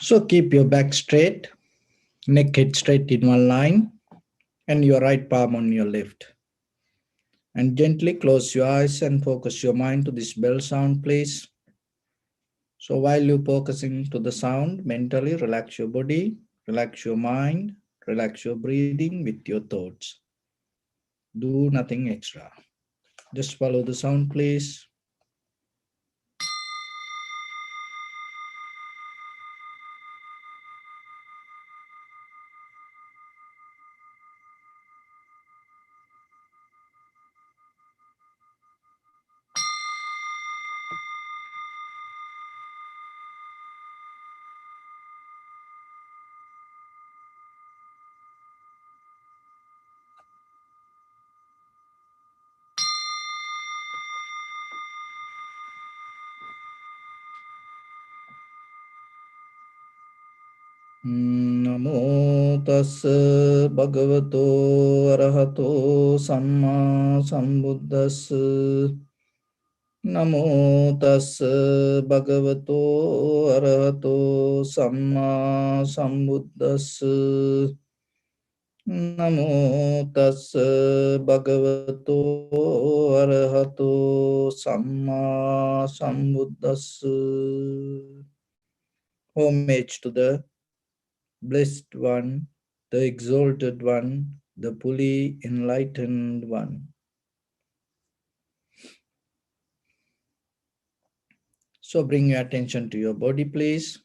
So keep your back straight, neck head straight in one line, and your right palm on your left. And gently close your eyes and focus your mind to this bell sound, please. So while you're focusing to the sound, mentally relax your body, relax your mind, relax your breathing with your thoughts. Do nothing extra. Just follow the sound, please. Namo tassa bhagavato arahato samma sambuddhassa. Namo tassa bhagavato arahato samma sambuddhassa. Namo tassa bhagavato arahato samma sambuddhassa. Homage to the Blessed One, the Exalted One, the fully enlightened One. So bring your attention to your body, please.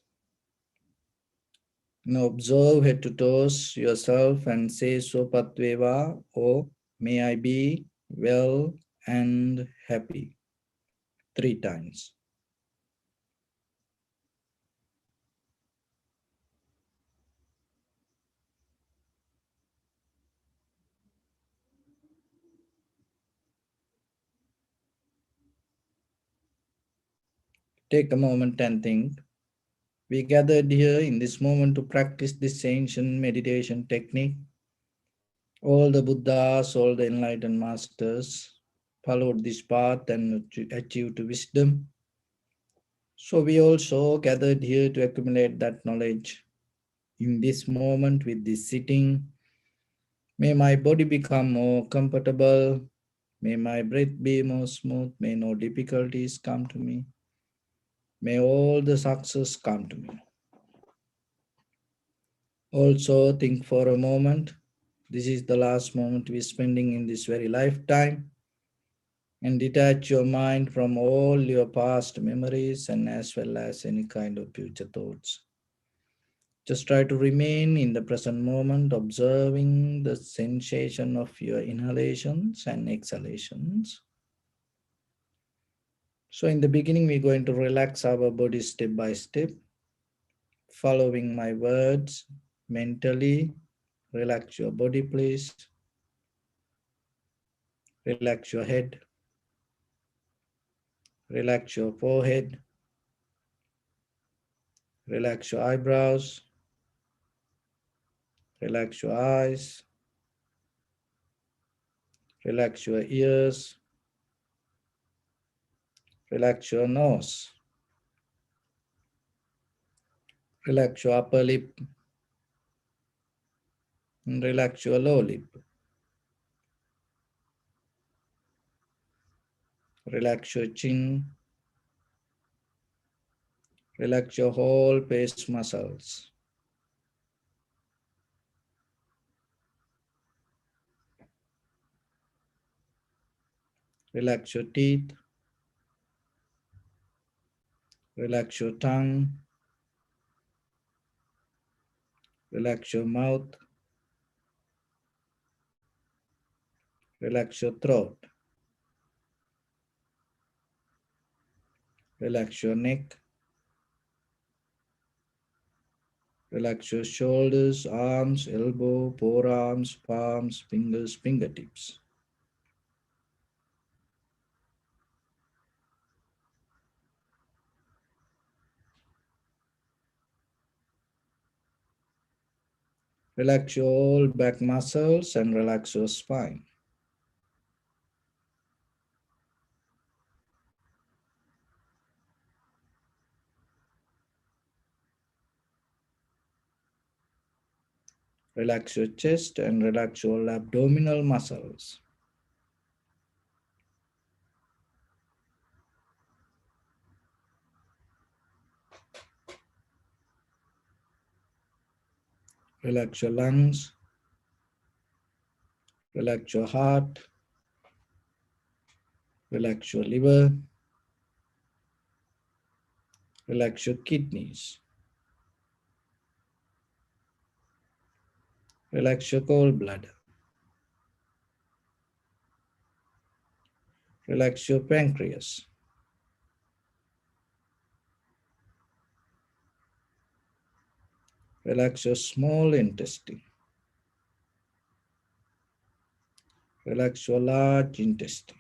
Now observe head to toes yourself and say Sopatveva, or may I be well and happy. 3 times. Take a moment and think. We gathered here in this moment to practice this ancient meditation technique. All the Buddhas, all the enlightened masters followed this path and achieved wisdom. So we also gathered here to accumulate that knowledge. In this moment with this sitting, may my body become more comfortable. May my breath be more smooth. May no difficulties come to me. May all the success come to me. Also think for a moment. This is the last moment we're spending in this very lifetime. And detach your mind from all your past memories and as well as any kind of future thoughts. Just try to remain in the present moment, observing the sensation of your inhalations and exhalations. So in the beginning, we're going to relax our body step by step, following my words mentally. Relax your body, please. Relax your head. Relax your forehead. Relax your eyebrows. Relax your eyes. Relax your ears. Relax your nose. Relax your upper lip. And relax your lower lip. Relax your chin. Relax your whole face muscles. Relax your teeth. Relax your tongue. Relax your mouth. Relax your throat. Relax your neck. Relax your shoulders, arms, elbow, forearms, palms, fingers, fingertips. Relax your whole back muscles and relax your spine. Relax your chest and relax your abdominal muscles. Relax your lungs. Relax your heart. Relax your liver. Relax your kidneys. Relax your gallbladder. Relax your pancreas. Relax your small intestine. Relax your large intestine.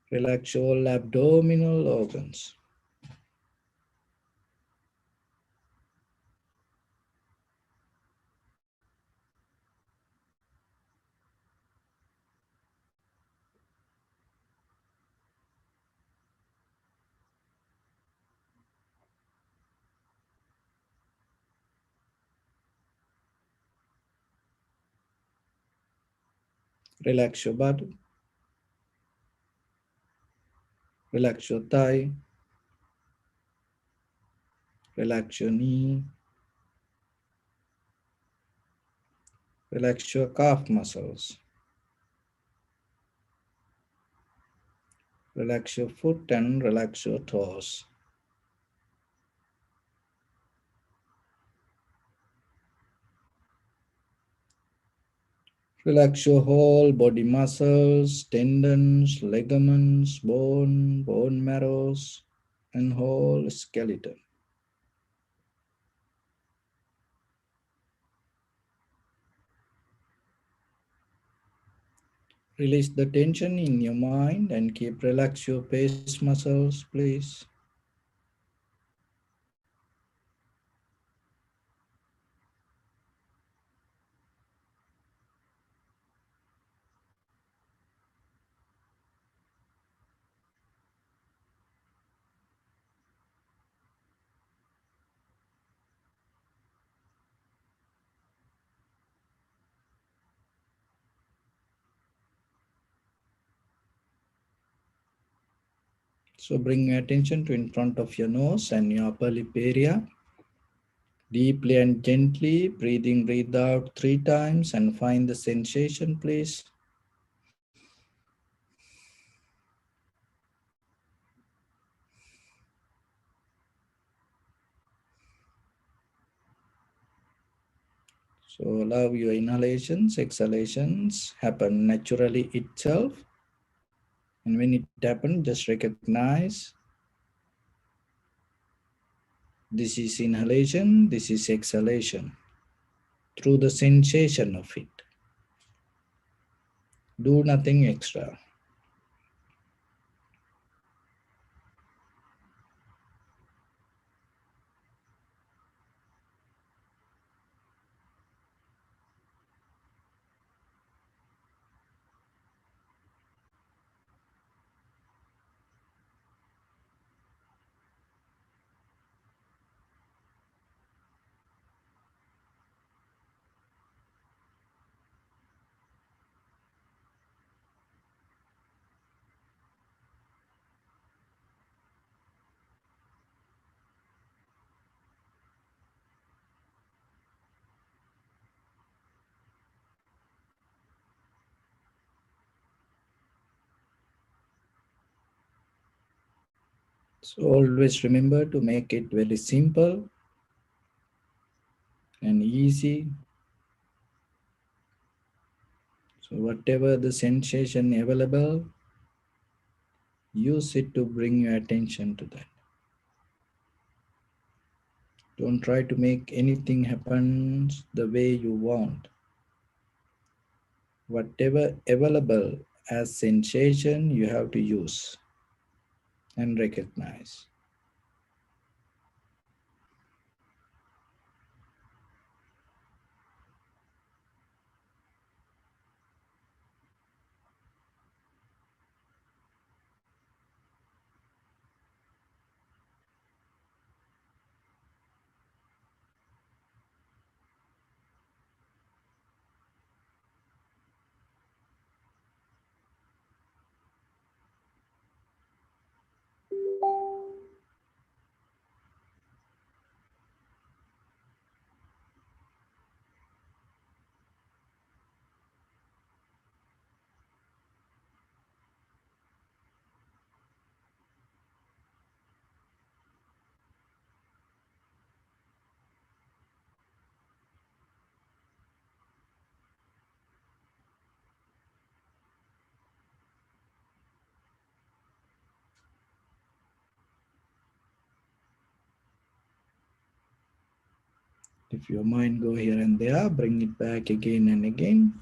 Relax all abdominal organs. Relax your butt. Relax your thigh. Relax your knee. Relax your calf muscles. Relax your foot and relax your toes. Relax your whole body muscles, tendons, ligaments, bone marrows, and whole skeleton. Release the tension in your mind and keep relax your face muscles, please. So bring your attention to in front of your nose and your upper lip area. Deeply and gently, breathe out 3 times and find the sensation, please. So allow your inhalations, exhalations happen naturally itself. And when it happens, just recognize this is inhalation, this is exhalation through the sensation of it. Do nothing extra. So always remember to make it very simple and easy. So whatever the sensation available, use it to bring your attention to that. Don't try to make anything happen the way you want. Whatever available as sensation, you have to use and recognize. If your mind go here and there, bring it back again and again.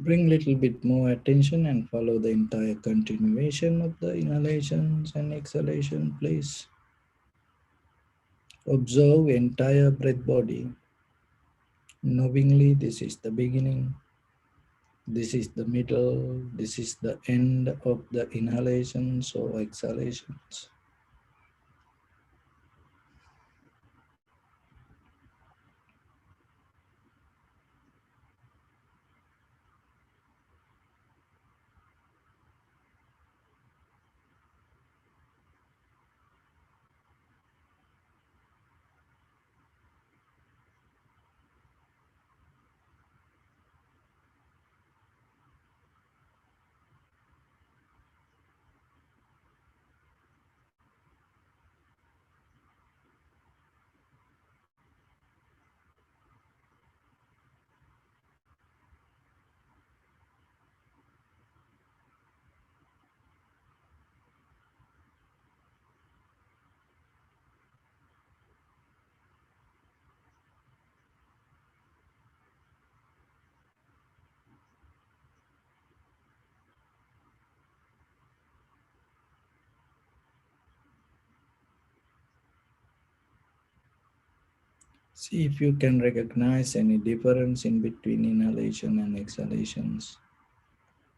Bring little bit more attention and follow the entire continuation of the inhalations and exhalation, please. Observe entire breath body. Knowingly, this is the beginning, this is the middle, this is the end of the inhalations or exhalations. See if you can recognize any difference in between inhalation and exhalations.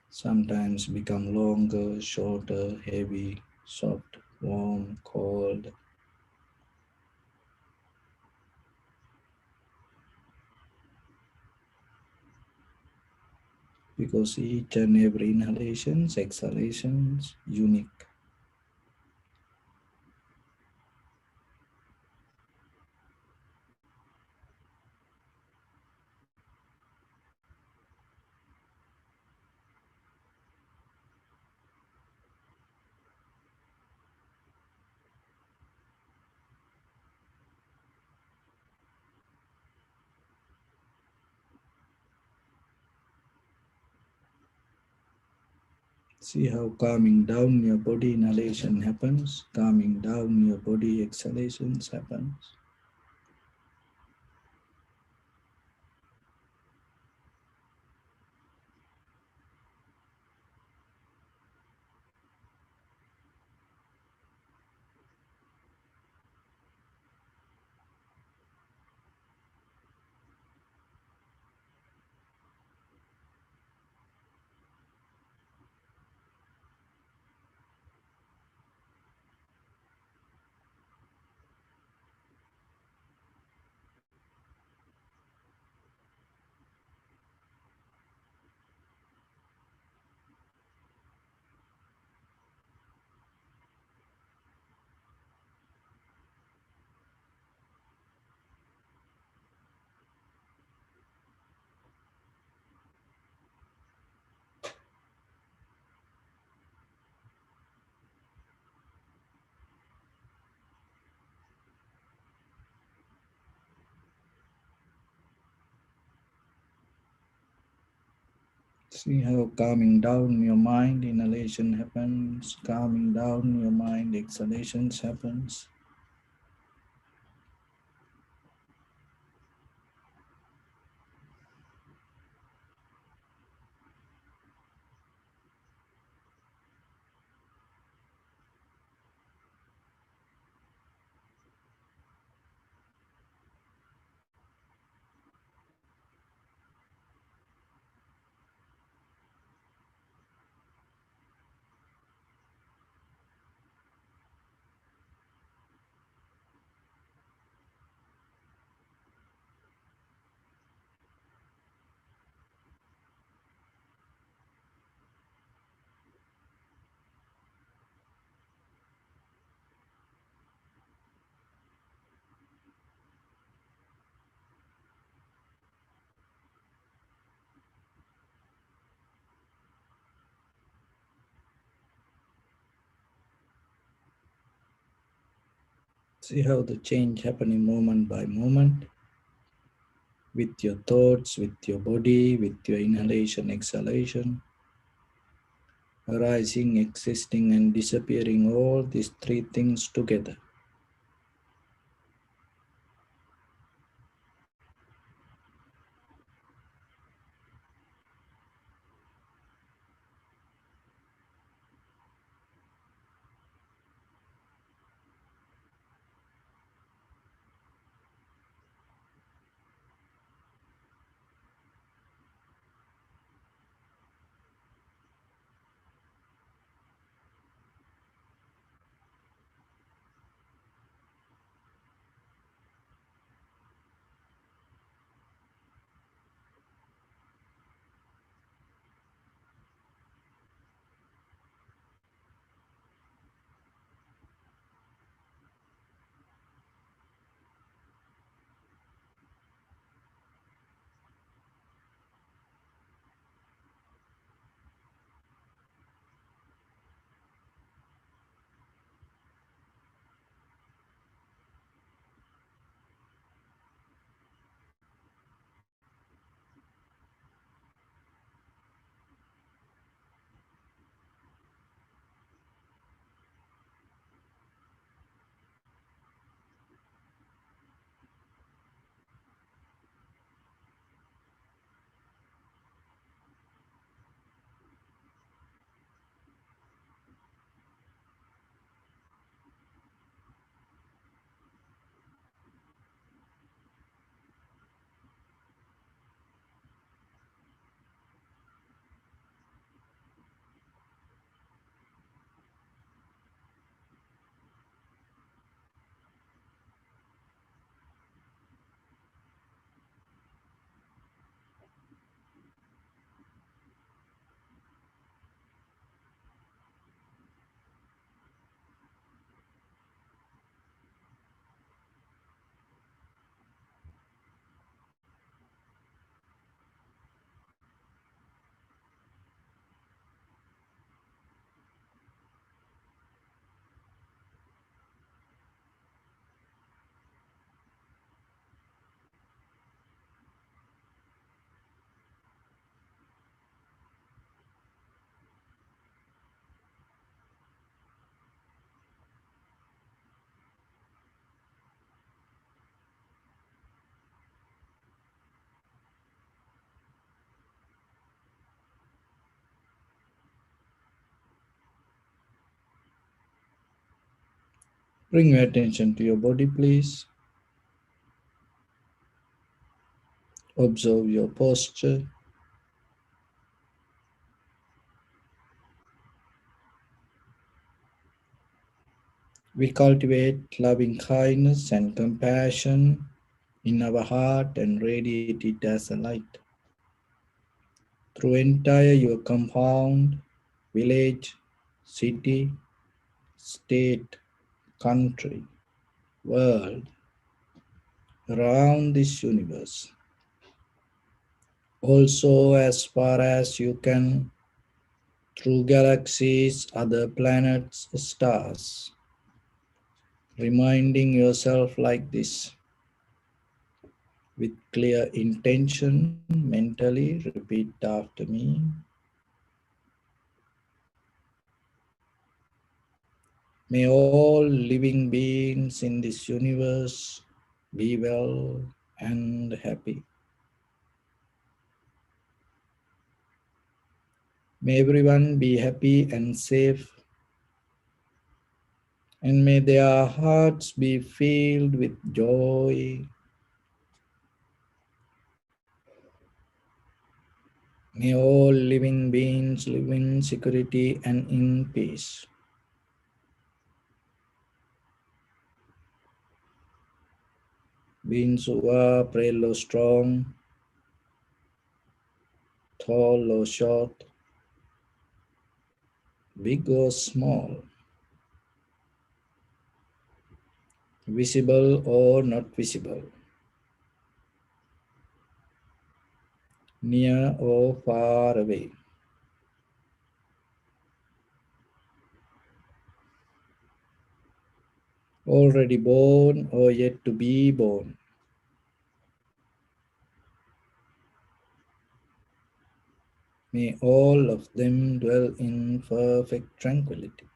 Sometimes become longer, shorter, heavy, soft, warm, cold. Because each and every inhalations, exhalations, unique. See how calming down your body inhalation happens, calming down your body exhalations happens. See how calming down your mind, inhalation happens, calming down your mind, exhalations happens. See how the change happening moment by moment with your thoughts, with your body, with your inhalation, exhalation, arising, existing, and disappearing, all these three things together. Bring your attention to your body, please. Observe your posture. We cultivate loving kindness and compassion in our heart and radiate it as a light through entire your compound, village, city, state, country, world, around this universe. Also, as far as you can, through galaxies, other planets, stars, reminding yourself like this. With clear intention, mentally repeat after me. May all living beings in this universe be well and happy. May everyone be happy and safe, and may their hearts be filled with joy. May all living beings live in security and in peace. Beings who are frail or strong, tall or short, big or small, visible or not visible, near or far away, already born or yet to be born. May all of them dwell in perfect tranquility.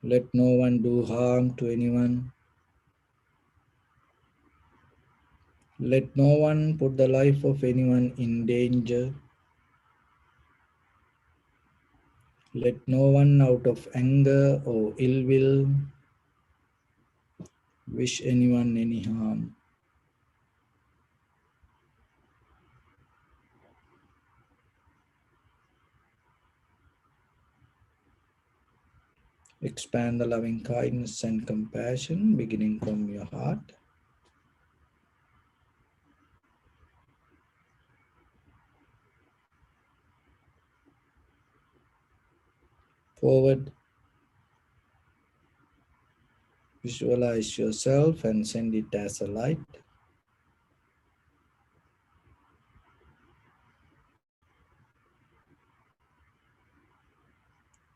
Let no one do harm to anyone. Let no one put the life of anyone in danger. Let no one out of anger or ill will wish anyone any harm. Expand the loving kindness and compassion beginning from your heart forward. Visualize yourself and send it as a light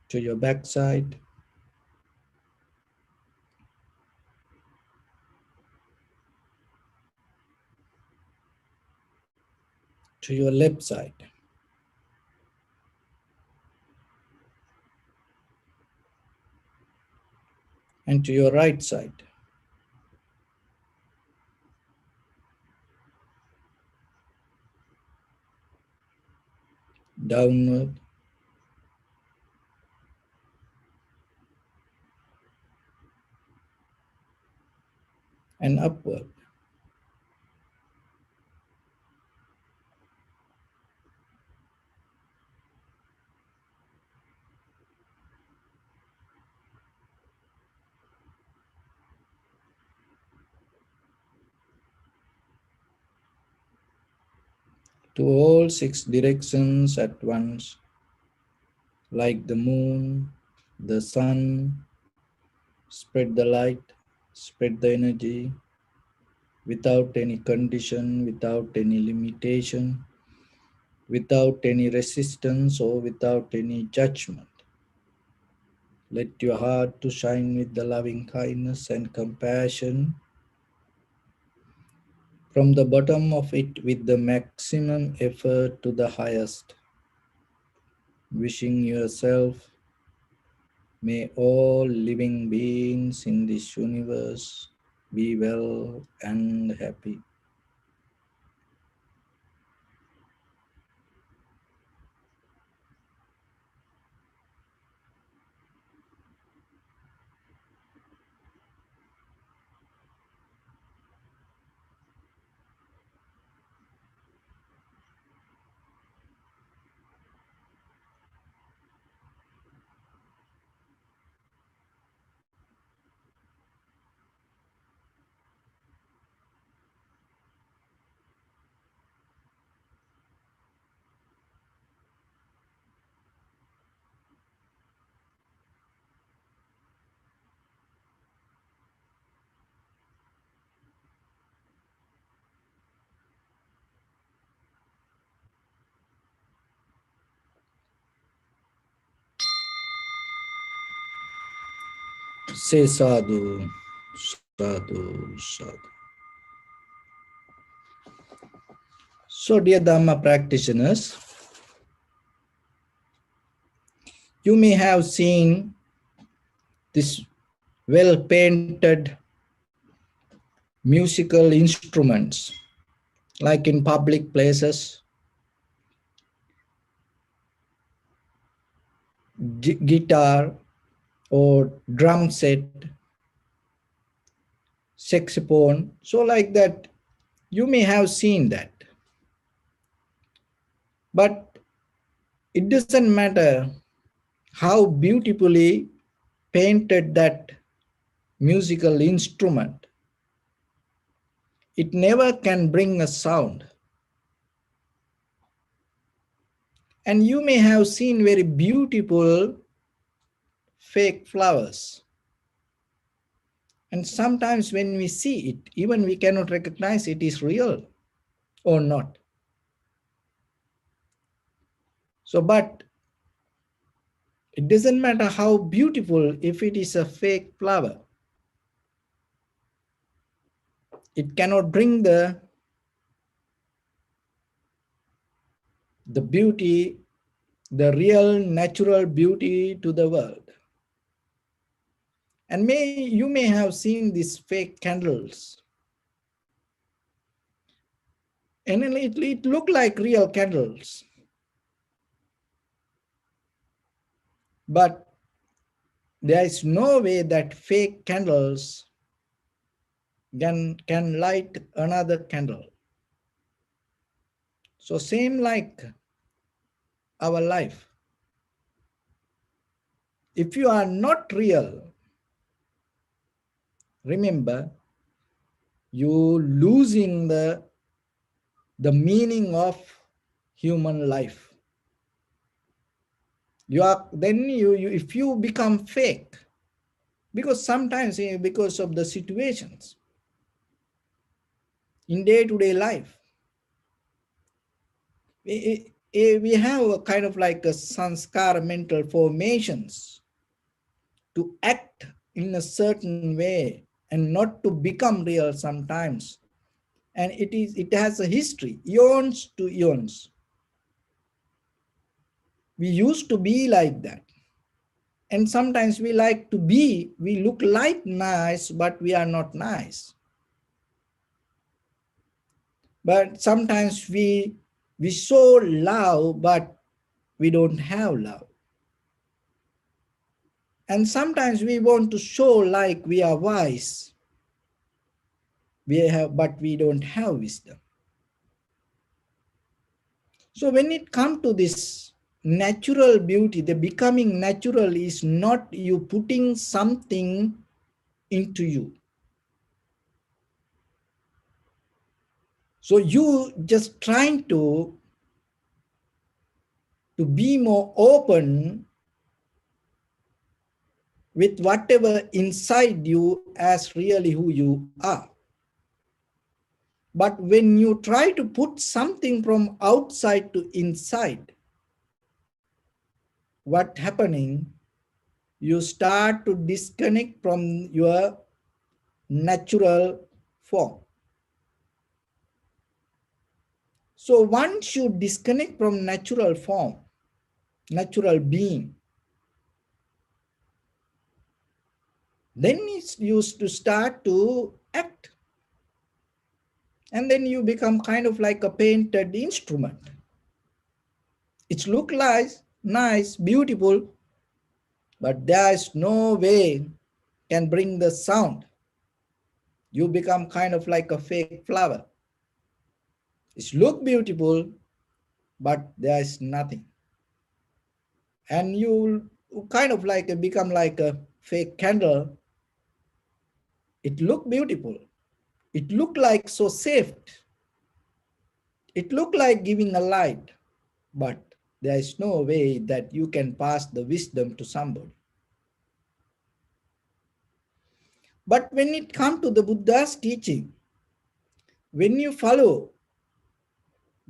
to your backside, to your left side, and to your right side. Downward and upward. To all six directions at once, like the moon, the sun, spread the light, spread the energy without any condition, without any limitation, without any resistance or without any judgment. Let your heart to shine with the loving kindness and compassion from the bottom of it with the maximum effort to the highest. Wishing yourself, may all living beings in this universe be well and happy. Say sadhu, sadhu, sadhu. So, dear Dhamma practitioners, you may have seen this well painted musical instruments like in public places, guitar or drum set, saxophone. So, like that, you may have seen that. But it doesn't matter how beautifully painted that musical instrument, it never can bring a sound. And you may have seen very beautiful fake flowers. And sometimes when we see it, even we cannot recognize it is real or not. So, but it doesn't matter how beautiful if it is a fake flower. It cannot bring the beauty, the real natural beauty to the world. And you may have seen these fake candles. And it looked like real candles. But there is no way that fake candles can light another candle. So same like our life. If you are not real, remember, you losing the meaning of human life. You if you become fake, because sometimes because of the situations in day-to-day life, we have a kind of like a sanskar mental formations to act in a certain way and not to become real sometimes. And it has a history, eons to eons. We used to be like that. And sometimes we like to be, we look like nice, but we are not nice. But sometimes we show love, but we don't have love. And sometimes we want to show like we are wise, but we don't have wisdom. So when it comes to this natural beauty, the becoming natural is not you putting something into you. So you just trying to be more open with whatever inside you as really who you are. But when you try to put something from outside to inside, what happening? You start to disconnect from your natural form. So once you disconnect from natural form, natural being, then it's used to start to act. And then you become kind of like a painted instrument. It looks nice, beautiful, but there is no way can bring the sound. You become kind of like a fake flower. It looks beautiful, but there is nothing. And you kind of like become like a fake candle. It looked beautiful. It looked like so safe. It looked like giving a light, but there is no way that you can pass the wisdom to somebody. But when it comes to the Buddha's teaching, when you follow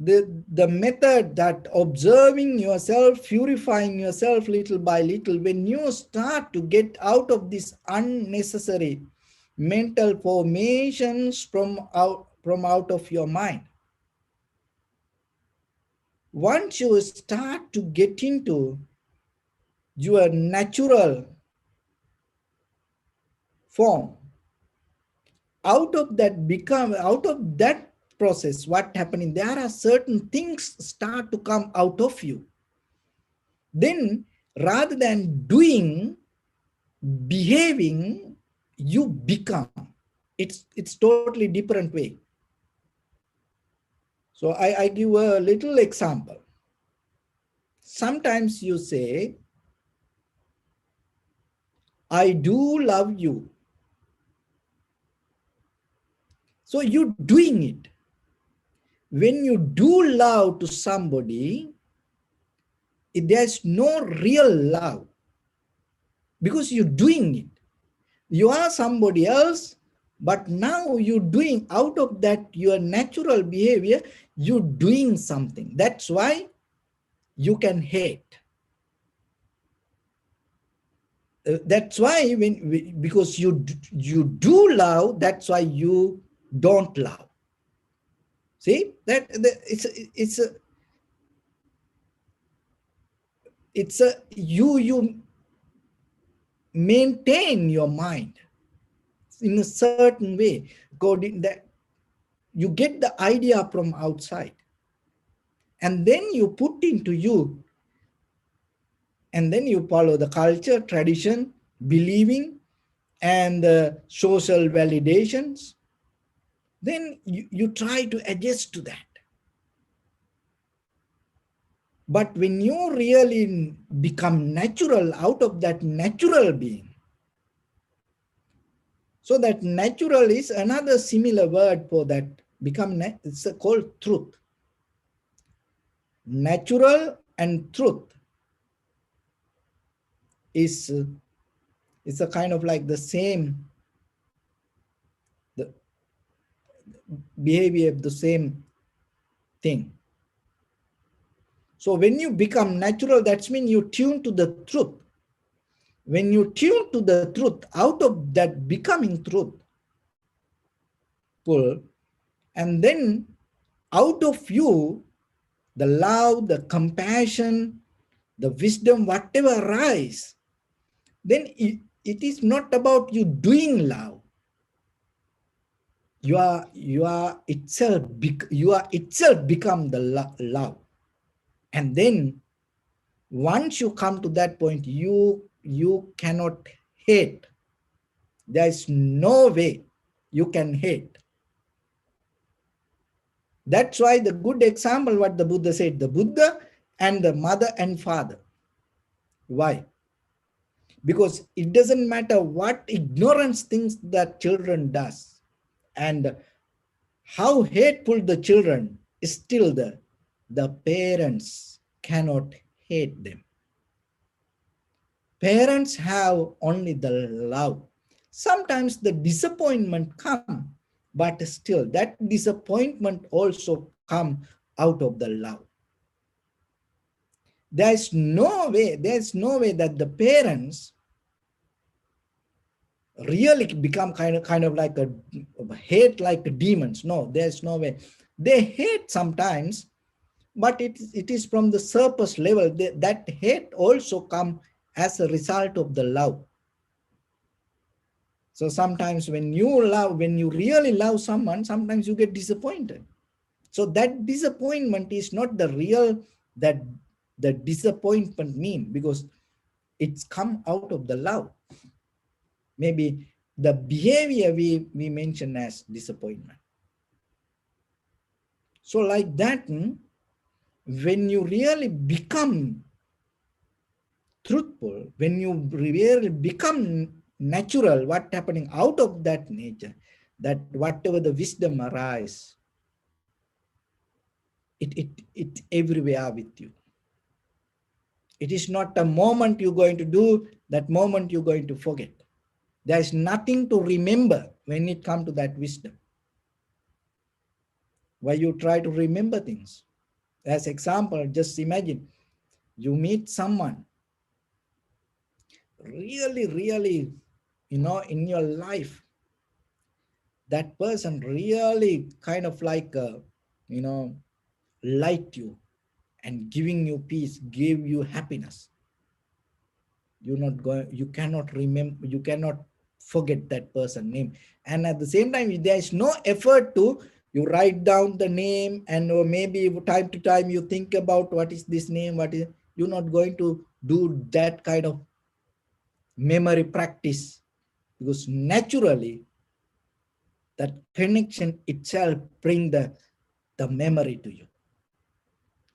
the method that observing yourself, purifying yourself little by little, when you start to get out of this unnecessary mental formations from out of your mind, once you start to get into your natural form, out of that process, what happening, there are certain things start to come out of you. Then rather than doing, behaving, you become. It's totally different way. So I give a little example. Sometimes you say, I do love you. So you're doing it. When you do love to somebody, there's no real love because you're doing it. You are somebody else, but now you're doing out of that your natural behavior, you're doing something. That's why you can hate. That's why because you do love, that's why you don't love. See that it's a you maintain your mind in a certain way, according that you get the idea from outside and then you put into you, and then you follow the culture, tradition, believing, and social validations. Then you try to adjust to that. But when you really become natural out of that natural being, so that natural is another similar word for that, it's called truth. Natural and truth is it's a kind of like the same, the behavior of the same thing. So when you become natural, that means you tune to the truth. When you tune to the truth, out of that becoming truthful, and then out of you, the love, the compassion, the wisdom, whatever arise, then it is not about you doing love. You are itself become the love. And then once you come to that point, you cannot hate. There is no way you can hate. That's why the good example what the Buddha said, the Buddha and the mother and father. Why? Because it doesn't matter what ignorance things that children does and how hateful the children is, still the parents cannot hate them. Parents have only the love. Sometimes the disappointment come, but still that disappointment also come out of the love. There's no way that the parents really become kind of like a hate like demons. No, there's no way. They hate sometimes, but it is from the surface level. That hate also come as a result of the love. So sometimes when you really love someone, sometimes you get disappointed. So that disappointment is not the real that the disappointment mean, because it's come out of the love. Maybe the behavior we mention as disappointment. So like that, when you really become truthful, when you really become natural, what happening out of that nature, that whatever the wisdom arise, it everywhere with you. It is not a moment you're going to do, that moment you're going to forget. There is nothing to remember when it comes to that wisdom. Why you try to remember things? As example, just imagine you meet someone really, really, in your life, that person really kind of like, you know, light you and giving you peace, give you happiness. You cannot remember, you cannot forget that person name. And at the same time, there is no effort to, you write down the name, and or maybe time to time you think about what is this name, what is, you're not going to do that kind of memory practice, because naturally that connection itself bring the memory to you.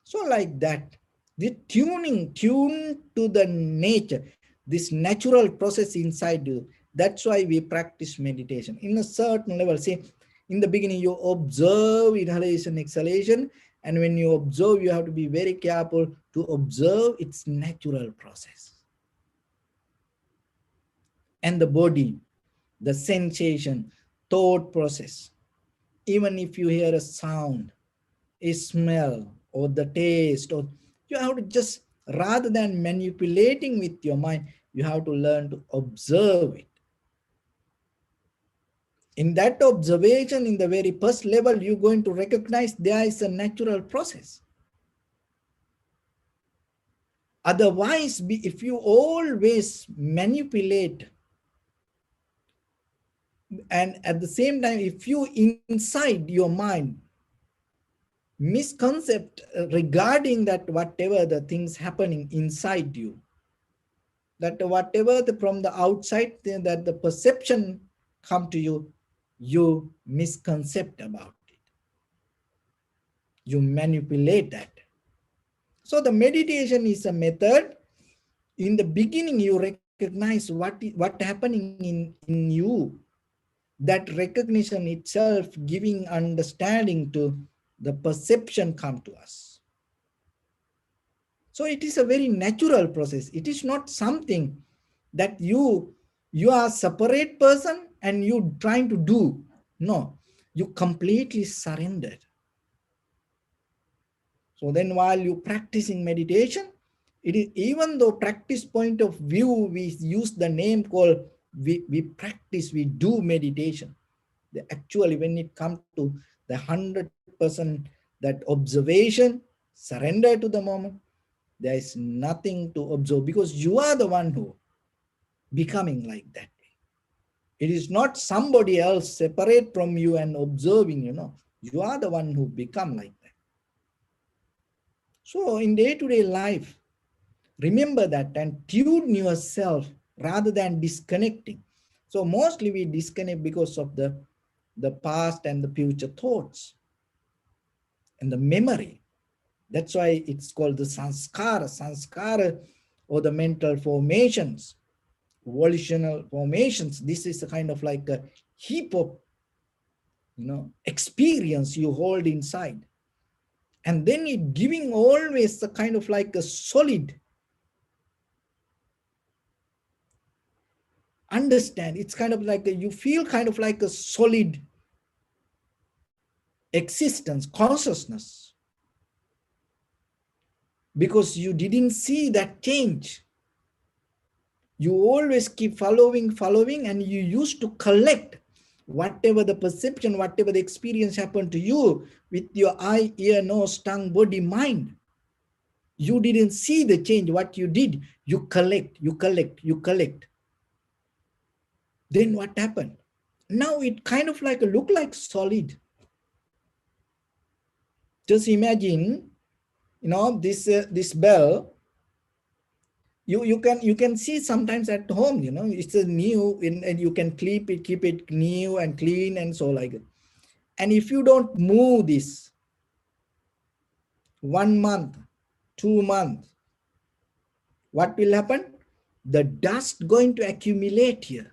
So like that, the tune to the nature, this natural process inside you. That's why we practice meditation in a certain level. See, in the beginning, you observe inhalation, exhalation, and when you observe, you have to be very careful to observe its natural process. And the body, the sensation, thought process. Even if you hear a sound, a smell, or the taste, or you have to just, rather than manipulating with your mind, you have to learn to observe it. In that observation, in the very first level, you're going to recognize there is a natural process. Otherwise, if you always manipulate, and at the same time, if you inside your mind misconcept regarding that whatever the things happening inside you, that whatever from the outside, that the perception come to you, you misconcept about it, you manipulate that. So the meditation is a method. In the beginning, you recognize what happening in you. That recognition itself giving understanding to the perception come to us. So it is a very natural process. It is not something that you are a separate person and you trying to do. No, you completely surrendered. So then while you practicing meditation, it is, even though practice point of view, we use the name called, we practice, we do meditation. Actually, when it comes to the 100% that observation, surrender to the moment, there is nothing to observe, because you are the one who becoming like that. It is not somebody else separate from you and observing, you are the one who become like that. So in day-to-day life, remember that and tune yourself rather than disconnecting. So mostly we disconnect because of the past and the future thoughts and the memory. That's why it's called the sanskara, or the mental formations, volitional formations. This is a kind of like a heap of experience you hold inside, and then it giving always a kind of like a solid understand. It's kind of like you feel kind of like a solid existence, consciousness, because you didn't see that change. You always keep following, and you used to collect whatever the perception, whatever the experience happened to you with your eye, ear, nose, tongue, body, mind. You didn't see the change. What you did, you collect. Then what happened? Now it kind of like look like solid. Just imagine, this bell. You can see sometimes at home, it's a new, and you can keep it new and clean and so like it. And if you don't move this 1 month, 2 months, what will happen? The dust going to accumulate here,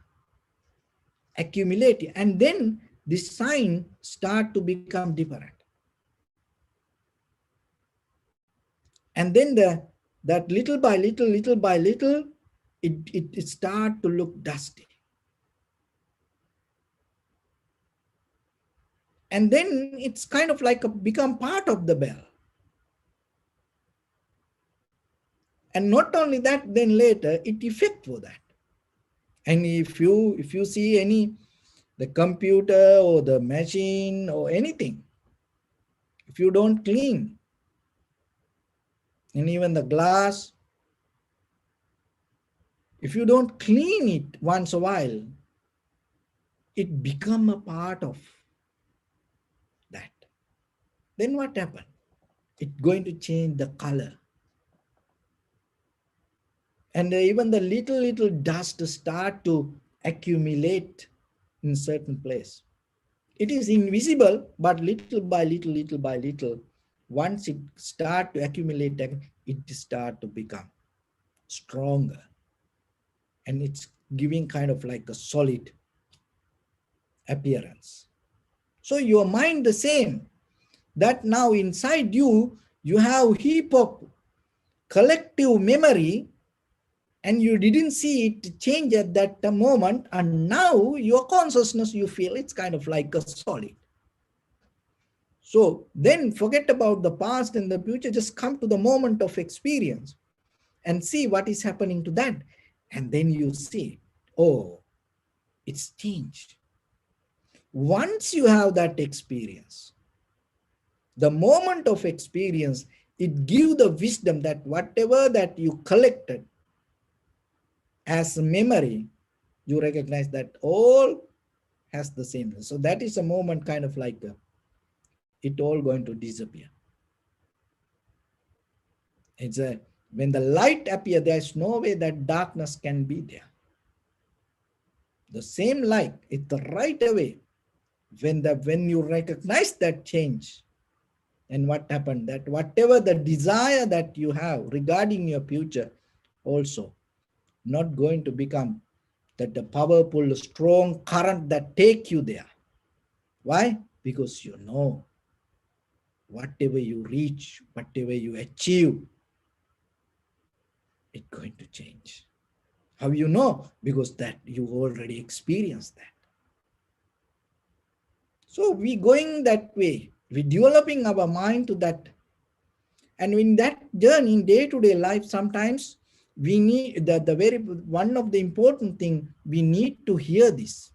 and then the sign start to become different. And then that little by little, it start to look dusty. And then it's kind of like become part of the bell. And not only that, then later it effect for that. And if you see any the computer or the machine or anything, if you don't clean, and even the glass, if you don't clean it once a while, it become a part of that. Then what happen? It's going to change the color. And even the little dust start to accumulate in certain place. It is invisible, but little by little, once it start to accumulate, it start to become stronger. And it's giving kind of like a solid appearance. So your mind the same, that now inside you, you have heap of collective memory, and you didn't see it change at that moment, and now your consciousness, you feel it's kind of like a solid. So then forget about the past and the future, just come to the moment of experience and see what is happening to that. And then you see, oh, it's changed. Once you have that experience, the moment of experience, it gives the wisdom that whatever that you collected as a memory, you recognize that all has the same. So that is a moment kind of like it all going to disappear. It's a when the light appears, there's no way that darkness can be there. The same light, it's the right away. When you recognize that change, and what happened, that whatever the desire that you have regarding your future, also not going to become that the powerful, strong current that take you there. Why? Because you know whatever you reach, whatever you achieve, it's going to change. How you know? Because that you already experienced that. So we going that way. We developing our mind to that. And in that journey, in day-to-day life, sometimes we need the very one of the important thing, we need to hear this.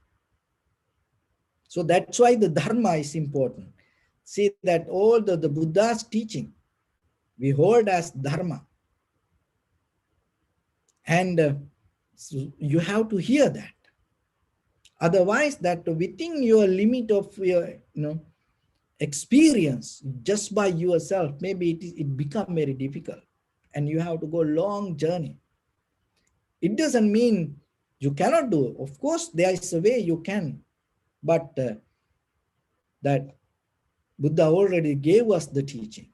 So that's why the Dharma is important. See that all the Buddha's teaching, we hold as Dharma. And so you have to hear that. Otherwise, that within your limit of your experience, just by yourself, maybe it become very difficult. And you have to go long journey. It doesn't mean you cannot do it. Of course, there is a way you can. But that Buddha already gave us the teaching.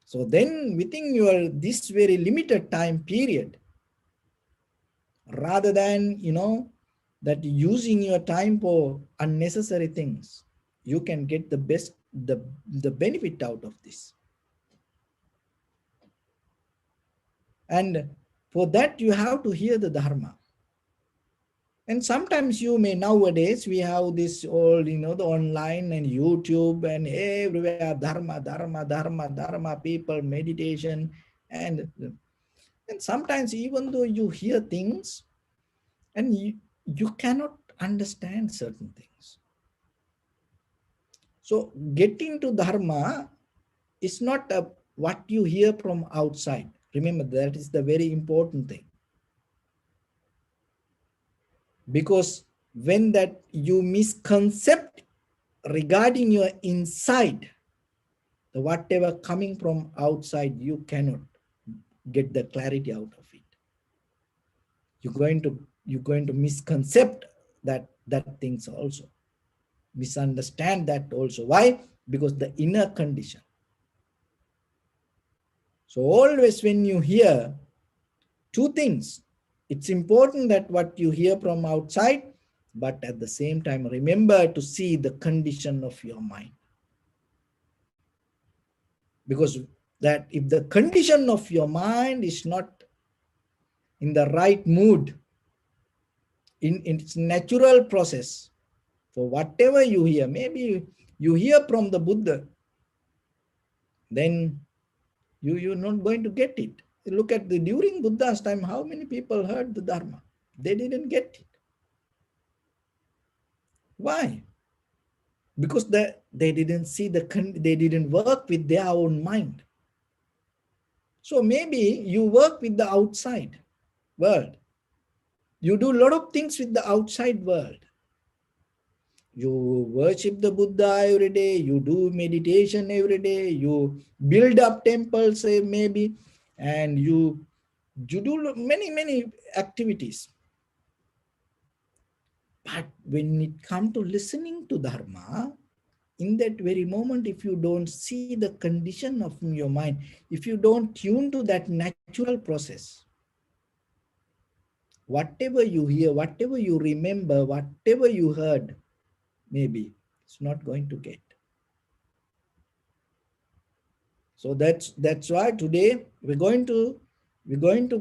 So then within your this very limited time period, rather than that using your time for unnecessary things, you can get the best the benefit out of this. And for that you have to hear the Dharma. And sometimes you may, nowadays we have this all the online and YouTube and everywhere, dharma, people meditation, and sometimes even though you hear things and you cannot understand certain things. So getting to Dharma is not what you hear from outside. Remember, that is the very important thing. Because when that you misconcept regarding your inside, the whatever coming from outside, you cannot get the clarity out of it. You're going to misconcept that things also. Misunderstand that also. Why? Because the inner condition. So always when you hear two things, it's important that what you hear from outside, but at the same time, remember to see the condition of your mind. Because that if the condition of your mind is not in the right mood, in its natural process, for whatever you hear, maybe you hear from the Buddha, then you're not going to get it. Look at the during Buddha's time, how many people heard the Dharma? They didn't get it. Why? Because they didn't see they didn't work with their own mind. So maybe you work with the outside world. You do a lot of things with the outside world. You worship the Buddha every day, you do meditation every day, you build up temples maybe, and you do many activities. But when it comes to listening to Dharma, in that very moment, if you don't see the condition of your mind, if you don't tune to that natural process, whatever you hear, whatever you remember, whatever you heard, maybe it's not going to get. So that's why today we're going to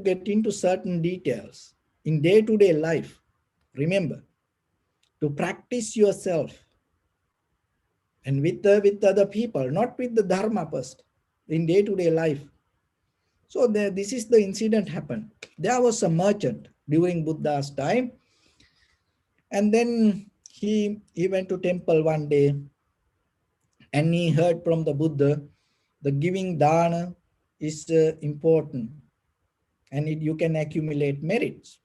get into certain details in day-to-day life. Remember to practice yourself and with other people, not with the Dharma first, in day-to-day life. So this is the incident happened. There was a merchant during Buddha's time, and then he went to temple one day, and he heard from the Buddha, the giving dana is important, and you can accumulate merits.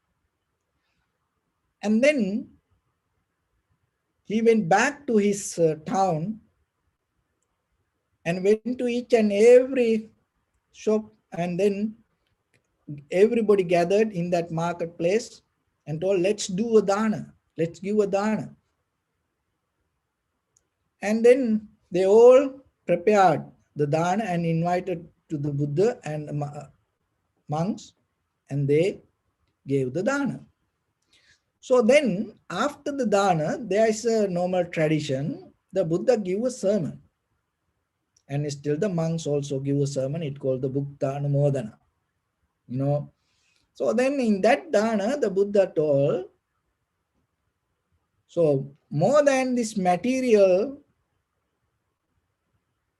And then he went back to his town and went to each and every shop, and then everybody gathered in that marketplace and told, let's do a dana, let's give a dana. And then they all prepared the dana and invited to the Buddha and monks, and they gave the dana. So then after the dana, there is a normal tradition, the Buddha give a sermon, and still the monks also give a sermon. It called the Bhukta Anumodana, So then in that dana, the Buddha told, so more than this material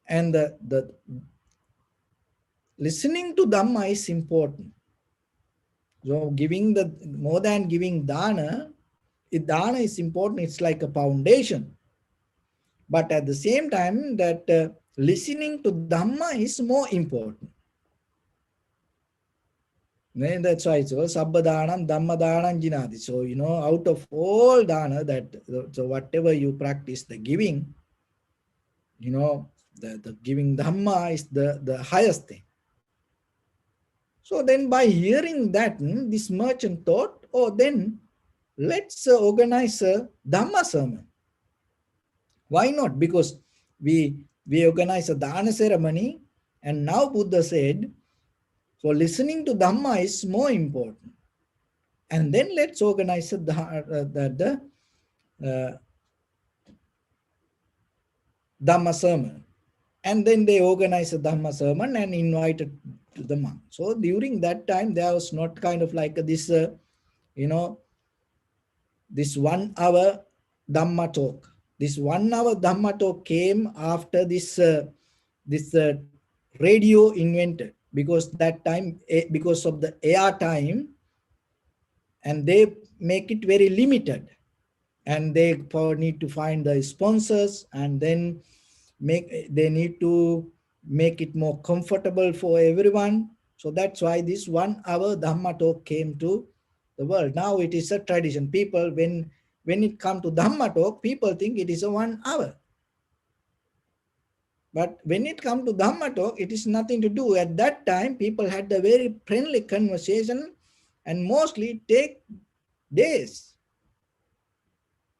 and the listening to Dhamma is important. So giving the more than giving dana, dana is important. It's like a foundation. But at the same time, that listening to Dhamma is more important. That's why it's Sabba Dhanam, Dhamma Dhanam Jinadi. So, out of all dana, so whatever you practice, the giving, the giving Dhamma is the highest thing. So then by hearing that, this merchant thought, oh, then let's organize a Dhamma sermon. Why not? Because we organize a Dana ceremony, and now Buddha said, so listening to Dhamma is more important. And then let's organize the Dhamma sermon. And then they organized a Dhamma sermon and invited to the monk. So during that time, there was not kind of like this, this 1 hour Dhamma talk. This 1 hour Dhamma talk came after this radio invented, because that time, because of the air time, and they make it very limited, and they need to find the sponsors, and then they need to make it more comfortable for everyone. So that's why this 1 hour Dhamma talk came to the world. Now it is a tradition. People, when it comes to Dhamma talk, people think it is a 1 hour. But when it comes to Dhamma talk, it is nothing to do. At that time, people had a very friendly conversation, and mostly take days.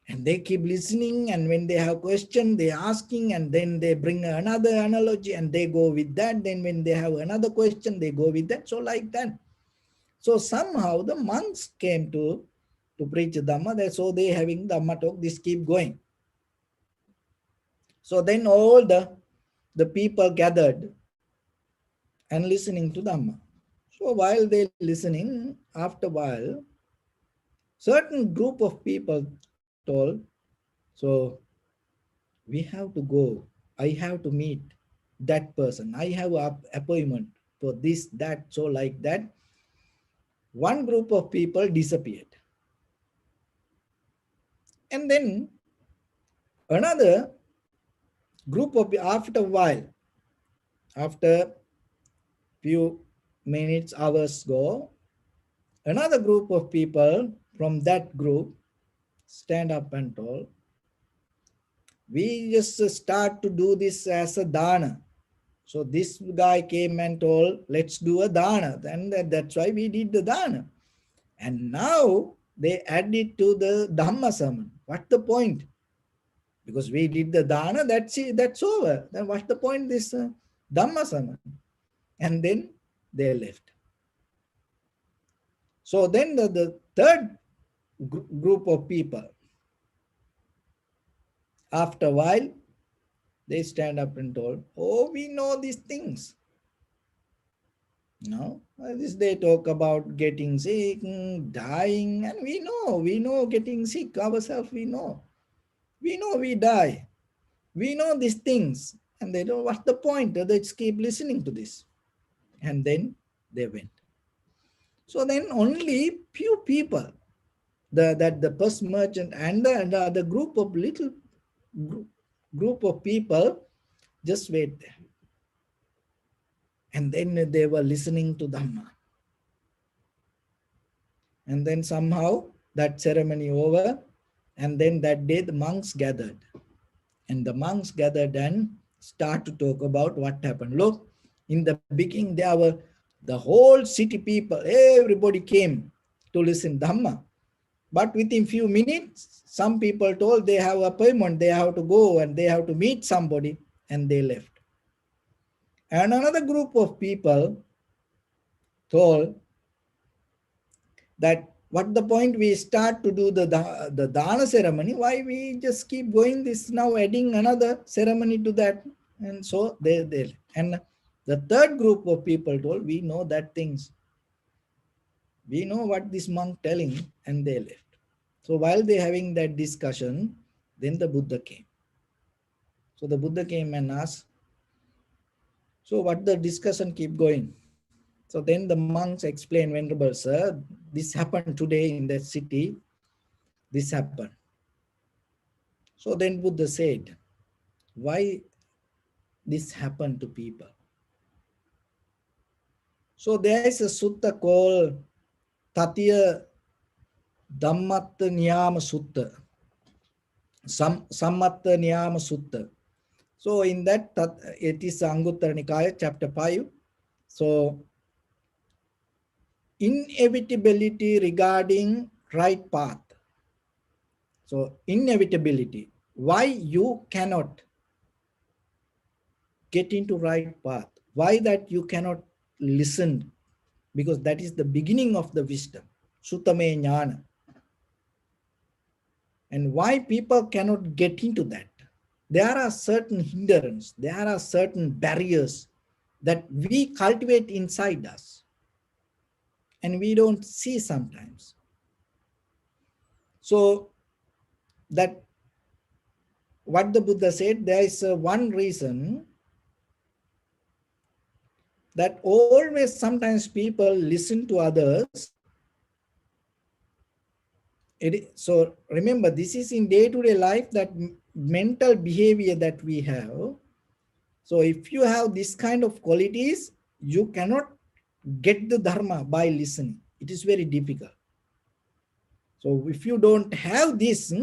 And they keep listening, and when they have question, they asking, and then they bring another analogy and they go with that. Then when they have another question, they go with that. So like that. So somehow the monks came to preach Dhamma. So they having Dhamma talk, this keep going. So then all the people gathered and listening to Dhamma. So while they listening, after a while, certain group of people told, so we have to go. I have to meet that person. I have an appointment for this, that, so like that. One group of people disappeared. And then another group of, after a while, after few minutes, hours go, another group of people from that group stand up and told, we just start to do this as a dana. So this guy came and told, let's do a dana. And that's why we did the dana. And now they add it to the Dhamma sermon. What's the point? Because we did the dana, that's it, that's over. Then what's the point this Dhamma sermon? And then they left. So then the third group of people, after a while, they stand up and told, oh, we know these things. No, this they talk about getting sick, dying, and we know getting sick ourselves, we know we die. We know these things. And they don't, what's the point? They just keep listening to this. And then they went. So then only few people, the first merchant and the group of little group of people just wait there. And then they were listening to Dhamma. And then somehow that ceremony over. And then that day the monks gathered. And the monks gathered and start to talk about what happened. Look, in the beginning, there were the whole city people, everybody came to listen Dhamma. But within few minutes, some people told they have appointment, they have to go and they have to meet somebody, and they left. And another group of people told that what the point we start to do the dana ceremony, why we just keep going this now, adding another ceremony to that. And so they and the third group of people told, we know that things, we know what this monk telling, and they left. So while they having that discussion, then the Buddha came. So the Buddha came and asked, so what the discussion keep going? So then the monks explained, Venerable Sir, this happened today in that city, this happened. So then Buddha said, why this happened to people? So there is a sutta called Tatiya Dhammatta Niyama Sutta, Sammatta Niyama Sutta. So in that, it is Anguttara Nikaya, chapter 5. So inevitability regarding right path. So inevitability, why you cannot get into right path, why that you cannot listen, because that is the beginning of the wisdom, Sutame Jnana. And why people cannot get into that? There are certain hindrances, there are certain barriers that we cultivate inside us and we don't see sometimes. So that what the Buddha said, there is one reason that always sometimes people listen to others. So remember, this is in day-to-day life, that mental behavior that we have. So if you have this kind of qualities, you cannot get the Dharma by listening. It is very difficult. So if you don't have this,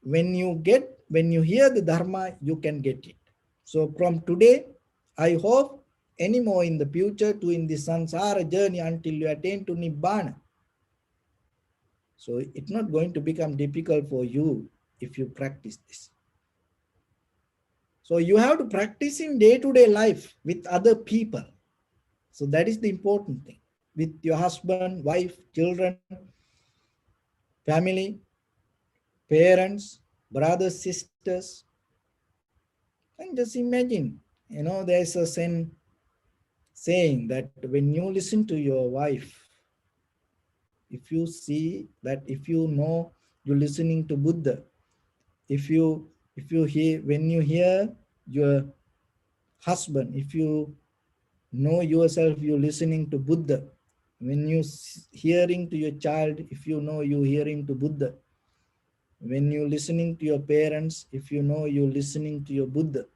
when you hear the Dharma, you can get it. So from today, I hope any more in the future to in the samsara journey until you attain to Nibbana. So it's not going to become difficult for you if you practice this. So you have to practice in day-to-day life with other people. So that is the important thing. With your husband, wife, children, family, parents, brothers, sisters. And just imagine, there's a saying that when you listen to your wife, if you see that, if you know you're listening to Buddha, if you hear, when you hear your husband, if you Know yourself, you're listening to Buddha. When you hearing to your child, if you know you're hearing to Buddha. When you're listening to your parents, if you know you're listening to your Buddha.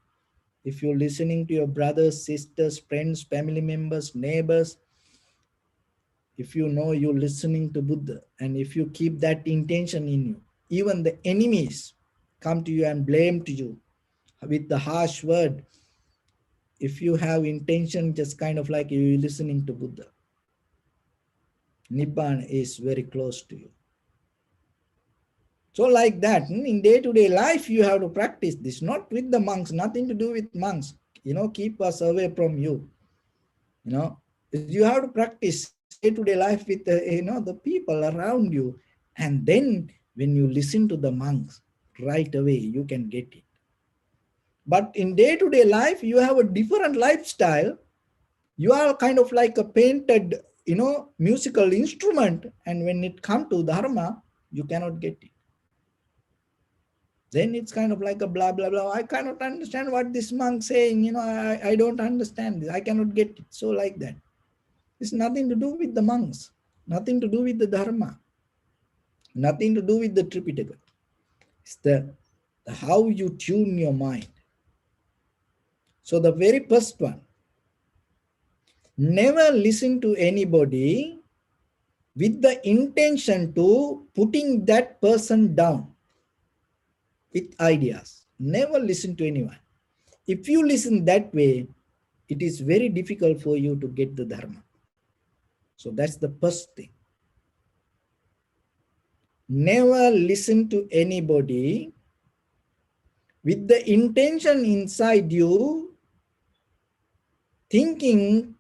If you're listening to your brothers, sisters, friends, family members, neighbors, if you know you're listening to Buddha, and if you keep that intention in you, even the enemies come to you and blame to you with the harsh word. If you have intention, just kind of like you listening to Buddha, Nibbana is very close to you. So like that, in day-to-day life, you have to practice this, not with the monks, nothing to do with monks. Keep us away from you. You have to practice day-to-day life with the people around you. And then when you listen to the monks, right away, you can get it. But in day-to-day life, you have a different lifestyle. You are kind of like a painted, musical instrument. And when it comes to Dharma, you cannot get it. Then it's kind of like a blah, blah, blah. I cannot understand what this monk saying. I don't understand this. I cannot get it. So like that. It's nothing to do with the monks. Nothing to do with the Dharma. Nothing to do with the Tripitaka. It's the how you tune your mind. So the very first one, never listen to anybody with the intention to putting that person down with ideas. Never listen to anyone. If you listen that way, it is very difficult for you to get the Dharma. So that's the first thing. Never listen to anybody with the intention inside you thinking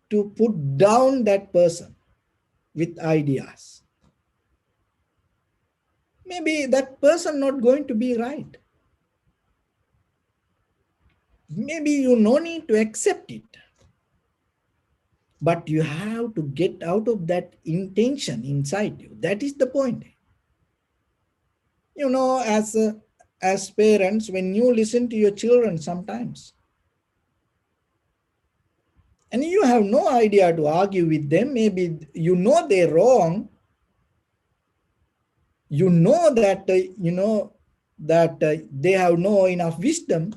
to put down that person with ideas. Maybe that person not going to be right. Maybe you no need to accept it. But you have to get out of that intention inside you. That is the point. As parents, when you listen to your children sometimes, and you have no idea to argue with them, maybe you know they're wrong, you know that they have no enough wisdom,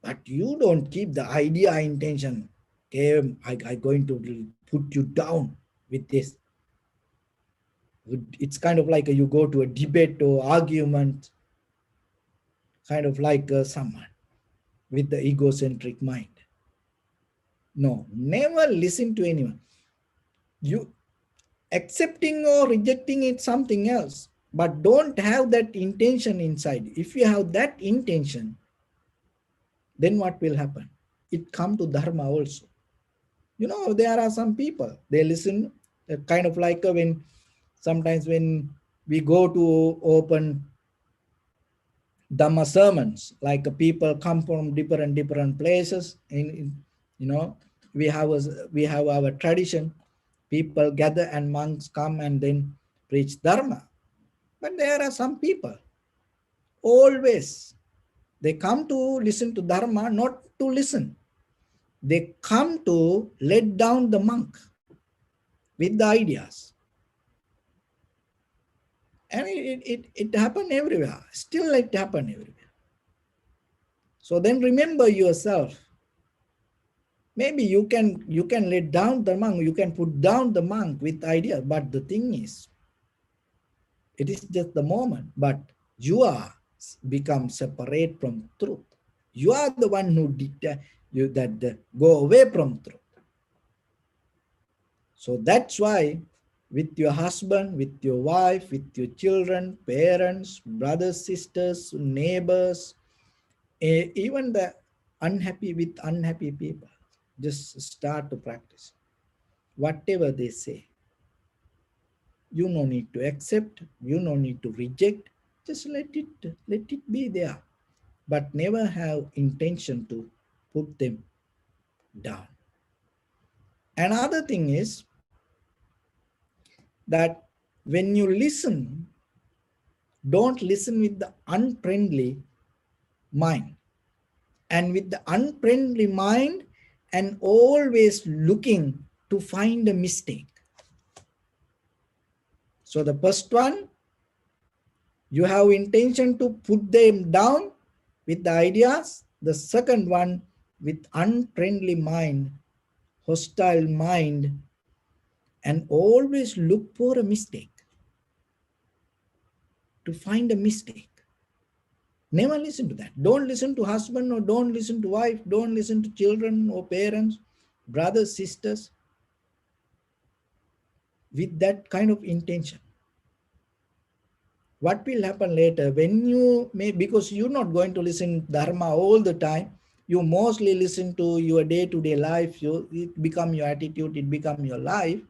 but you don't keep the idea intention. Okay, I'm going to put you down with this. It's kind of like you go to a debate or argument, kind of like someone with the egocentric mind. No, never listen to anyone. You accepting or rejecting it something else, but don't have that intention inside. If you have that intention, then what will happen? It come to Dharma also. There are some people, they listen, kind of like sometimes when we go to open Dhamma sermons, like people come from different places. We have our tradition. People gather and monks come and then preach Dharma. But there are some people, always, they come to listen to Dharma, not to listen. They come to let down the monk with the ideas. And it happened everywhere. Still it happened everywhere. So then remember yourself. Maybe you can let down the monk, you can put down the monk with ideas, but the thing is, it is just the moment, but you are become separate from truth. You are the one who go away from truth. So that's why with your husband, with your wife, with your children, parents, brothers, sisters, neighbors, even the unhappy people, just start to practice. Whatever they say, you no need to accept, you no need to reject, just let it be there, but never have intention to put them down. Another thing is that when you listen, don't listen with the unfriendly mind. And with the unfriendly mind and always looking to find a mistake. So the first one, you have intention to put them down with the ideas. The second one, with unfriendly mind, hostile mind, and always look for a mistake, to find a mistake. Never listen to that. Don't listen to husband, or don't listen to wife, don't listen to children or parents, brothers, sisters, with that kind of intention. What will happen later when you may, because you're not going to listen Dharma all the time, you mostly listen to your day-to-day life, it become your attitude, it become your life.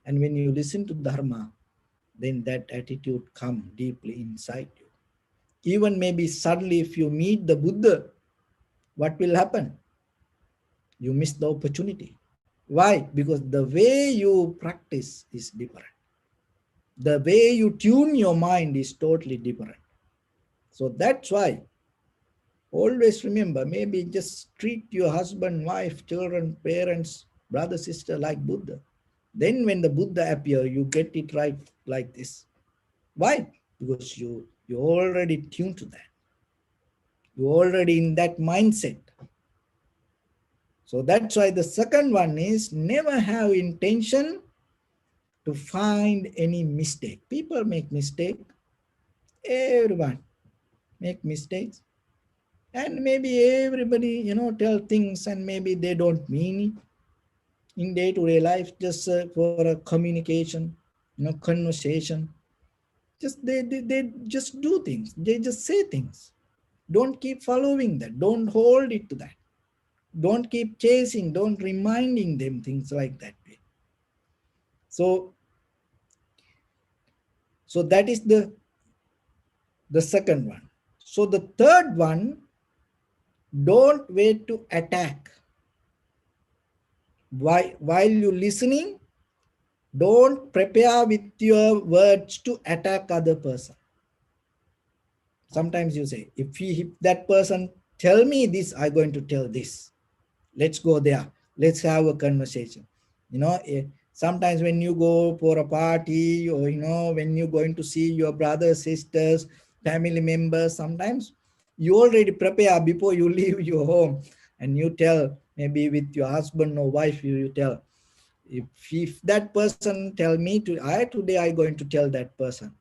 And when you listen to Dharma, then that attitude come deeply inside you. Even maybe suddenly if you meet the Buddha, what will happen? You miss the opportunity. Why? Because the way you practice is different. The way you tune your mind is totally different. So that's why always remember, maybe just treat your husband, wife, children, parents, brother, sister like Buddha. Then when the Buddha appear, you get it right like this. Why? Because you already tuned to that. You're already in that mindset. So that's why the second one is never have intention to find any mistake. People make mistake. Everyone make mistakes. And maybe everybody, tell things and maybe they don't mean it in day-to-day life, just for a communication, conversation. Just they just do things. They just say things. Don't keep following that. Don't hold it to that. Don't keep chasing. Don't reminding them things like that way. So that is the second one. So the third one, don't wait to attack. While you're listening, don't prepare with your words to attack other person. Sometimes you say, if that person tell me this, I'm going to tell this. Let's go there. Let's have a conversation. Sometimes when you go for a party, or when you're going to see your brothers, sisters, family members, sometimes you already prepare before you leave your home, and you tell, maybe with your husband or wife, you tell, if that person tell me today I going to tell that person,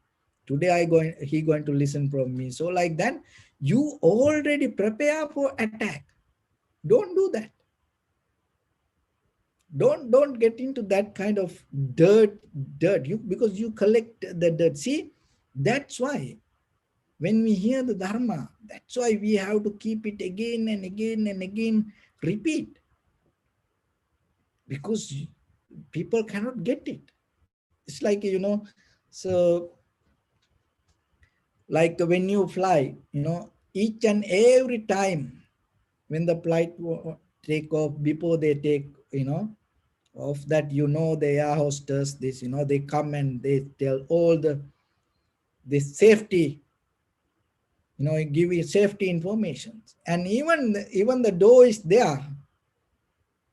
today he going to listen from me. So like that, you already prepare for attack. Don't do that. Don't get into that kind of dirt because you collect the dirt. See, that's why when we hear the Dharma, that's why we have to keep it again and again and again, repeat, because people cannot get it. It's like, so like when you fly, each and every time when the flight take off, before they take, of that, the air hostess, this, they come and they tell all the safety, give you safety information. And even the door is there,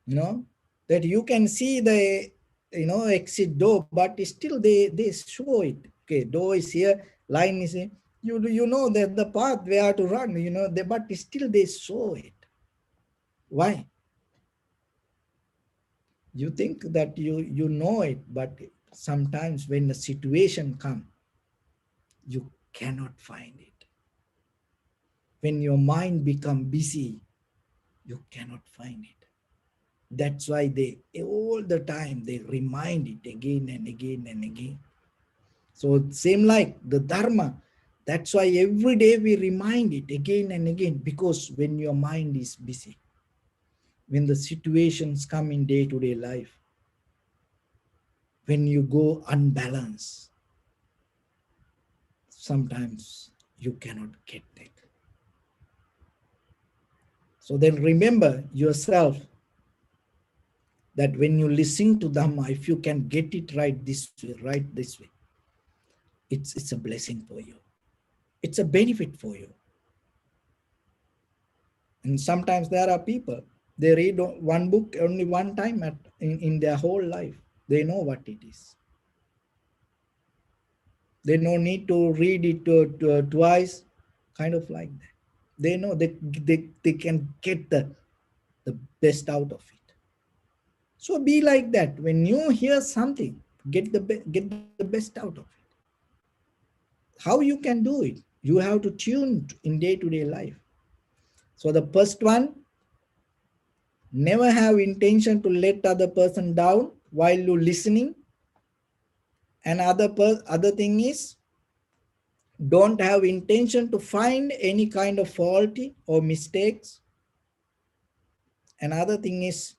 that you can see the, exit door, but still they show it. Okay, door is here, line is here. You know that the path where to run, but still they show it. Why? You think that you know it, but sometimes when the situation comes, you cannot find it. When your mind become busy, you cannot find it. That's why they all the time they remind it again and again and again. So same like the Dharma. That's why every day we remind it again and again, because when your mind is busy, when the situations come in day-to-day life, when you go unbalanced, sometimes you cannot get that. So then remember yourself that when you listen to Dhamma, if you can get it right this way, it's a blessing for you. It's a benefit for you. And sometimes there are people, They read one book only one time in their whole life. They know what it is. They no need to read it twice, kind of like that. They know they can get the best out of it. So be like that. When you hear something, get the best out of it. How you can do it? You have to tune in day-to-day life. So the first one, never have intention to let other person down while you listening. And other thing is, don't have intention to find any kind of faulty or mistakes. Another thing is,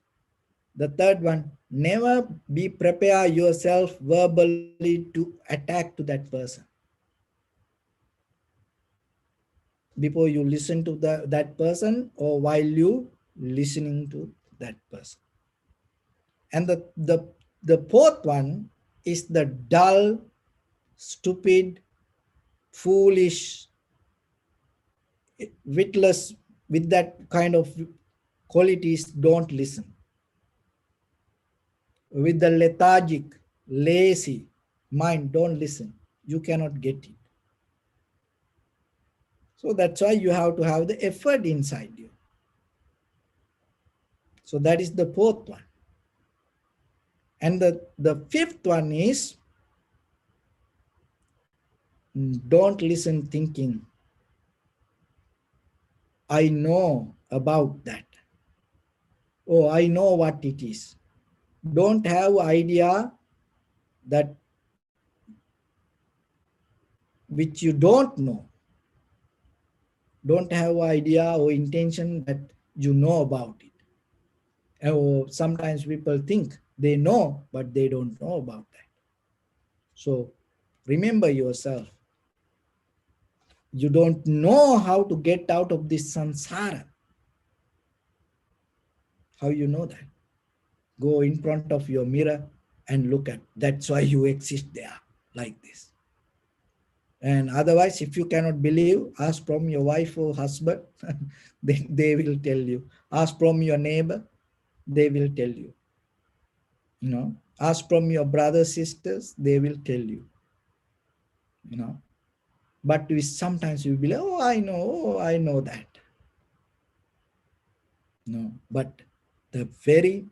the third one, never be prepare yourself verbally to attack to that person before you listen to that person or while you listening to that person. And the fourth one is the dull, stupid, foolish, witless, with that kind of qualities, don't listen. With the lethargic, lazy mind, don't listen. You cannot get it. So that's why you have to have the effort inside you. So that is the fourth one. And the fifth one is, don't listen thinking, I know about that. Oh, I know what it is. Don't have idea that which you don't know. Don't have idea or intention that you know about it. Or sometimes people think they know, but they don't know about that. So remember yourself. You don't know how to get out of this samsara. How you know that? Go in front of your mirror and look at. That's why you exist there like this. And otherwise, if you cannot believe, ask from your wife or husband. they will tell you. Ask from your neighbor, they will tell you. You know, ask from your brothers, sisters, they will tell you. You know, but we sometimes we believe, oh, I know that. No, but the very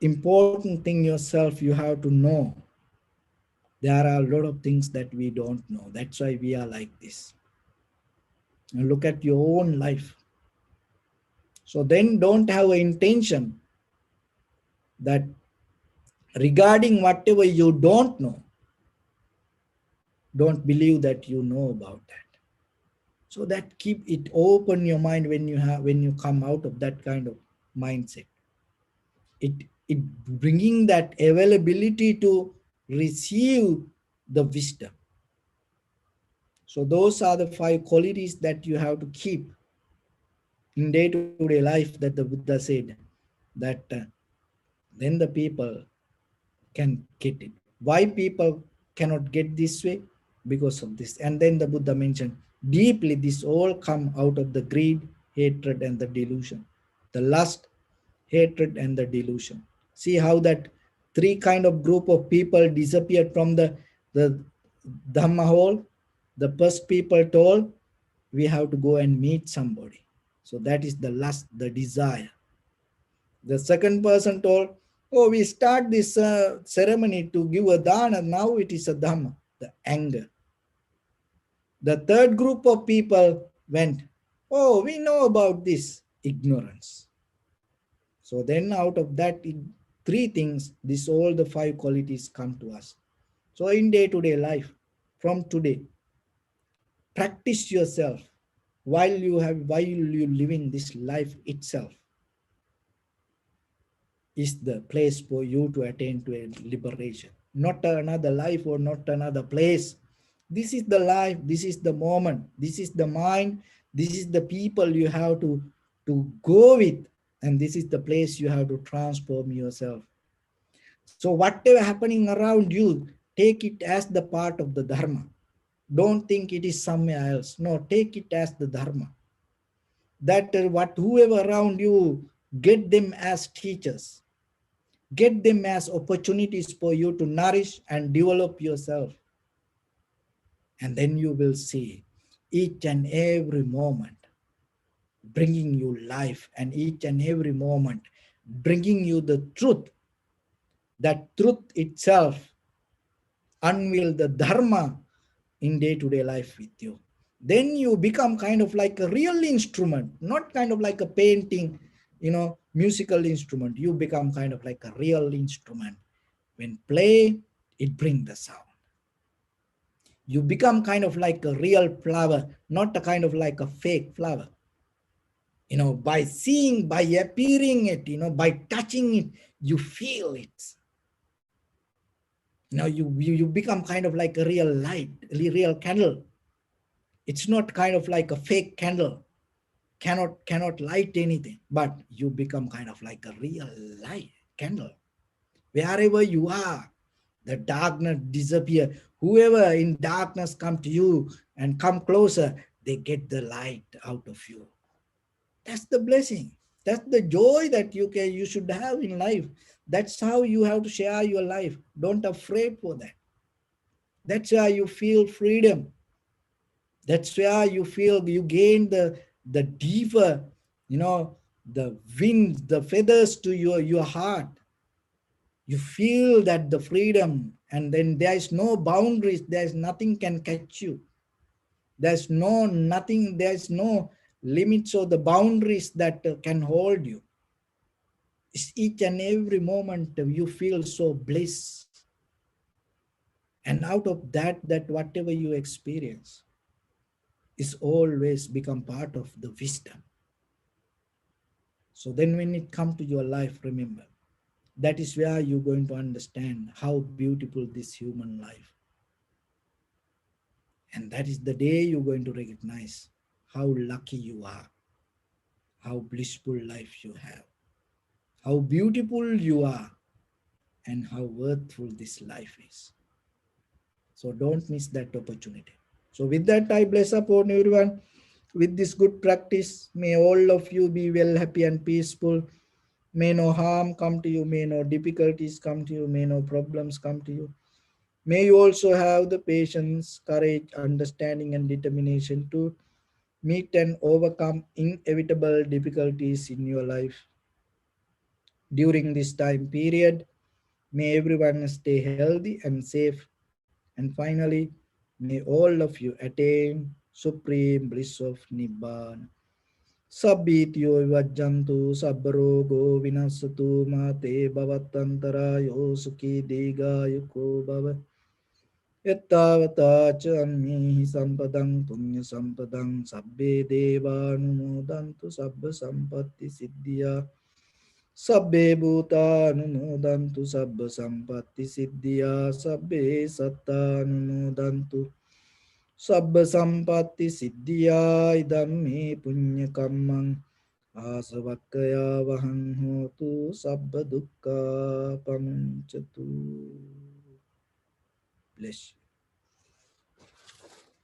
important thing yourself, you have to know. There are a lot of things that we don't know. That's why we are like this. And look at your own life. So then don't have an intention that regarding whatever you don't know, don't believe that you know about that. So that keep it open your mind when you come out of that kind of mindset. It bringing that availability to receive the wisdom. So those are the 5 qualities that you have to keep in day-to-day life, that the Buddha said that then the people can get it. Why people cannot get this way? Because of this. And then the Buddha mentioned, deeply this all come out of the greed, hatred, and the delusion. The lust, hatred, and the delusion. See how that 3 kind of group of people disappeared from the Dhamma hall. The first people told, we have to go and meet somebody. So that is the lust, the desire. The second person told, oh, we start this ceremony to give a dana, now it is a Dhamma, the anger. The third group of people went, oh, we know about this, ignorance. So then out of that 3 things, this all the 5 qualities come to us. So in day-to-day life, from today, practice yourself while you living this life itself is the place for you to attain to a liberation. Not another life or not another place. This is the life, this is the moment, this is the mind, this is the people you have to go with, and this is the place you have to transform yourself. So whatever happening around you, take it as the part of the Dharma. Don't think it is somewhere else. No, take it as the Dharma. That what whoever around you, get them as teachers. Get them as opportunities for you to nourish and develop yourself. And then you will see each and every moment bringing you life, and each and every moment bringing you the truth. That truth itself unveil the Dharma in day-to-day life with you. Then you become kind of like a real instrument, not kind of like a painting, musical instrument. You become kind of like a real instrument. When play, it brings the sound. You become kind of like a real flower, not a kind of like a fake flower. By seeing, by appearing it, by touching it, you feel it. You become kind of like a real light, a real candle. It's not kind of like a fake candle, cannot light anything, but you become kind of like a real light candle. Wherever you are, the darkness disappear. Whoever in darkness come to you and come closer, they get the light out of you. That's the blessing. That's the joy that you should have in life. That's how you have to share your life. Don't afraid for that. That's why you feel freedom. That's where you feel you gain the deeper, the winds, the feathers to your heart. You feel that the freedom, and then there is no boundaries. There is nothing can catch you. There's no nothing. There's no limits or the boundaries that can hold you. It's each and every moment you feel so bliss, and out of that whatever you experience is always become part of the wisdom. So then when it comes to your life, remember, that is where you're going to understand how beautiful this human life. And that is the day you're going to recognize how lucky you are, how blissful life you have, how beautiful you are, and how worthful this life is. So don't miss that opportunity. So with that, I bless upon everyone with this good practice. May all of you be well, happy, and peaceful. May no harm come to you, may no difficulties come to you, may no problems come to you. May you also have the patience, courage, understanding, and determination to meet and overcome inevitable difficulties in your life. During this time period, may everyone stay healthy and safe. And finally, may all of you attain supreme bliss of Nibbana. Sabbityo vajjantu sabbarogo vinasatu mate bhavatantarayo sukhi digayuko bhava. Yattavata cha ammihi sampadang punya sampadang sabbe deva anumodantu sabba sampatti siddhya. Sabbe bhuta anumodantu sabba sampatti siddhya. Sabbe satta anumodantu sabba sampatti siddhya. Idam me punya kammang asavakkaya vahang hotu sabba dukkha pamuncatu. Bless you.